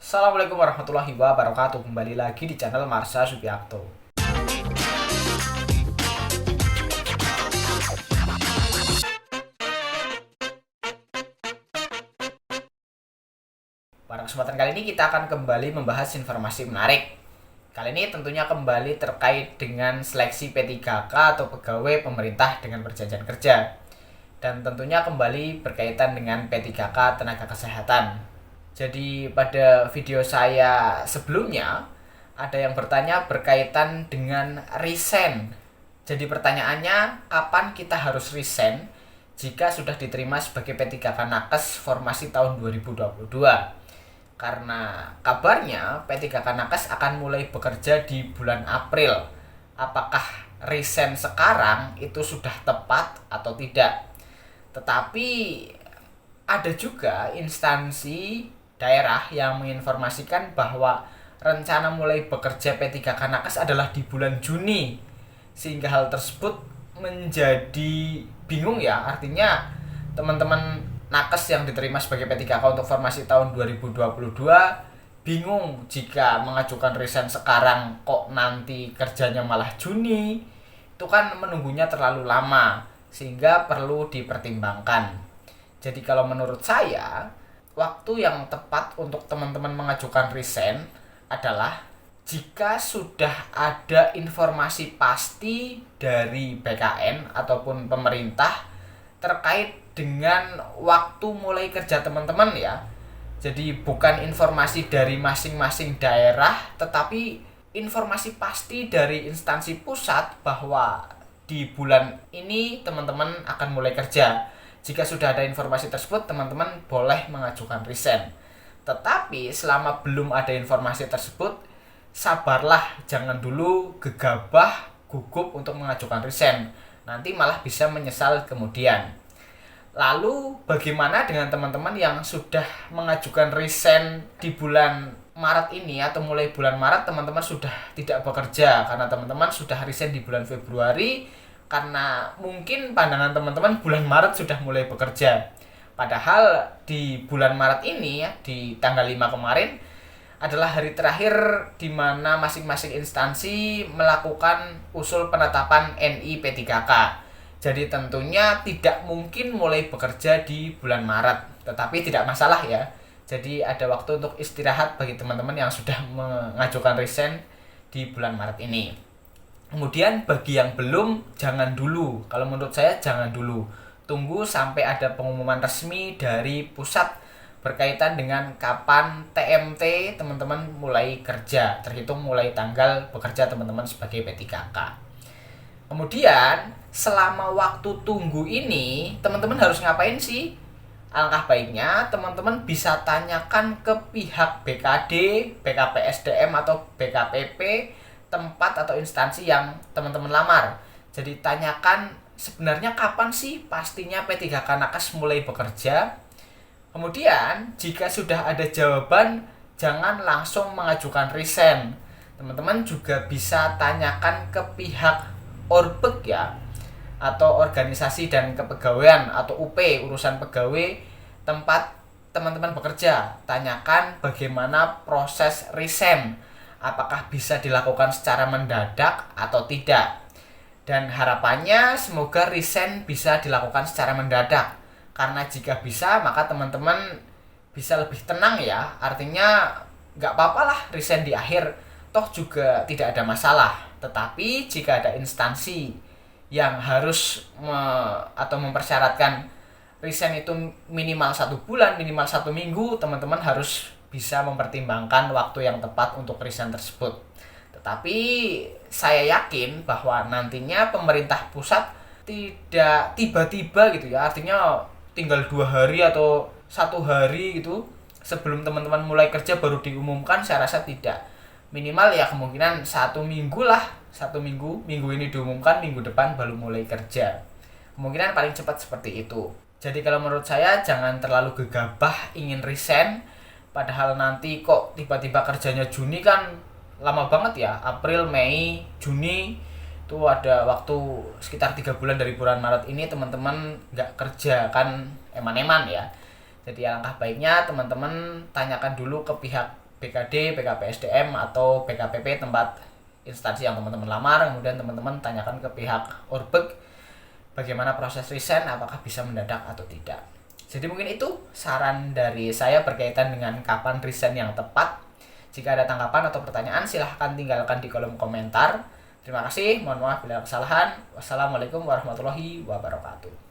Assalamualaikum warahmatullahi wabarakatuh. Kembali lagi di channel Marsha Subiakto. Pada kesempatan kali ini kita akan kembali membahas informasi menarik. Kali ini tentunya kembali terkait dengan seleksi P3K atau pegawai pemerintah dengan perjanjian kerja. Dan tentunya kembali berkaitan dengan P3K tenaga kesehatan. Jadi pada video saya sebelumnya ada yang bertanya berkaitan dengan resign. Jadi pertanyaannya, kapan kita harus resign jika sudah diterima sebagai P3K Nakes formasi tahun 2022? Karena kabarnya P3K Nakes akan mulai bekerja di bulan April. Apakah resign sekarang itu sudah tepat atau tidak? Tetapi ada juga instansi daerah yang menginformasikan bahwa rencana mulai bekerja P3K Nakes adalah di bulan Juni. Sehingga hal tersebut menjadi bingung ya. Artinya teman-teman nakes yang diterima sebagai P3K untuk formasi tahun 2022 bingung jika mengajukan resign sekarang kok nanti kerjanya malah Juni. Itu kan menunggunya terlalu lama sehingga perlu dipertimbangkan. Jadi kalau menurut saya, waktu yang tepat untuk teman-teman mengajukan resign adalah jika sudah ada informasi pasti dari BKN ataupun pemerintah terkait dengan waktu mulai kerja teman-teman ya. Jadi bukan informasi dari masing-masing daerah, tetapi informasi pasti dari instansi pusat bahwa di bulan ini teman-teman akan mulai kerja. Jika sudah ada informasi tersebut, teman-teman boleh mengajukan resign. Tetapi selama belum ada informasi tersebut, sabarlah, jangan dulu gegabah, gugup untuk mengajukan resign. Nanti malah bisa menyesal kemudian. Lalu bagaimana dengan teman-teman yang sudah mengajukan resign di bulan Maret ini atau mulai bulan Maret teman-teman sudah tidak bekerja karena teman-teman sudah resign di bulan Februari karena mungkin pandangan teman-teman bulan Maret sudah mulai bekerja. Padahal di bulan Maret ini ya, di tanggal 5 kemarin adalah hari terakhir di mana masing-masing instansi melakukan usul penetapan NI P3K. Jadi tentunya tidak mungkin mulai bekerja di bulan Maret, tetapi tidak masalah ya. Jadi ada waktu untuk istirahat bagi teman-teman yang sudah mengajukan resign di bulan Maret ini. Kemudian bagi yang belum, jangan dulu. Kalau menurut saya jangan dulu. Tunggu sampai ada pengumuman resmi dari pusat berkaitan dengan kapan TMT teman-teman mulai kerja, terhitung mulai tanggal bekerja teman-teman sebagai P3K. Kemudian selama waktu tunggu ini teman-teman harus ngapain sih? Alangkah baiknya teman-teman bisa tanyakan ke pihak BKD, BKPSDM atau BKPP tempat atau instansi yang teman-teman lamar. Jadi tanyakan sebenarnya kapan sih pastinya P3K Nakes mulai bekerja. Kemudian jika sudah ada jawaban, jangan langsung mengajukan resign. Teman-teman juga bisa tanyakan ke pihak Orbek ya, atau organisasi dan kepegawaian atau UP, urusan pegawai tempat teman-teman bekerja. Tanyakan bagaimana proses resign, apakah bisa dilakukan secara mendadak atau tidak. Dan harapannya semoga resign bisa dilakukan secara mendadak, karena jika bisa maka teman-teman bisa lebih tenang ya. Artinya nggak apa-apa lah resign di akhir, toh juga tidak ada masalah. Tetapi jika ada instansi yang harus atau mempersyaratkan resign itu minimal 1 bulan, minimal 1 minggu, teman-teman harus bisa mempertimbangkan waktu yang tepat untuk resign tersebut. Tetapi saya yakin bahwa nantinya pemerintah pusat tidak tiba-tiba gitu ya, artinya tinggal 2 hari atau 1 hari gitu sebelum teman-teman mulai kerja baru diumumkan. Saya rasa tidak. Minimal ya kemungkinan 1 minggu lah, 1 minggu, minggu ini diumumkan, minggu depan baru mulai kerja. Kemungkinan paling cepat seperti itu. Jadi kalau menurut saya jangan terlalu gegabah ingin resign, padahal nanti kok tiba-tiba kerjanya Juni, kan lama banget ya. April, Mei, Juni itu ada waktu sekitar 3 bulan dari bulan Maret ini teman-teman nggak kerja, kan eman-eman ya. Jadi alangkah baiknya teman-teman tanyakan dulu ke pihak BKD, BKPSDM atau BKPP tempat instansi yang teman-teman lamar. Kemudian teman-teman tanyakan ke pihak Urbek bagaimana proses resign, apakah bisa mendadak atau tidak. Jadi mungkin itu saran dari saya berkaitan dengan kapan resign yang tepat. Jika ada tanggapan atau pertanyaan, silahkan tinggalkan di kolom komentar. Terima kasih, mohon maaf bila kesalahan. Wassalamualaikum warahmatullahi wabarakatuh.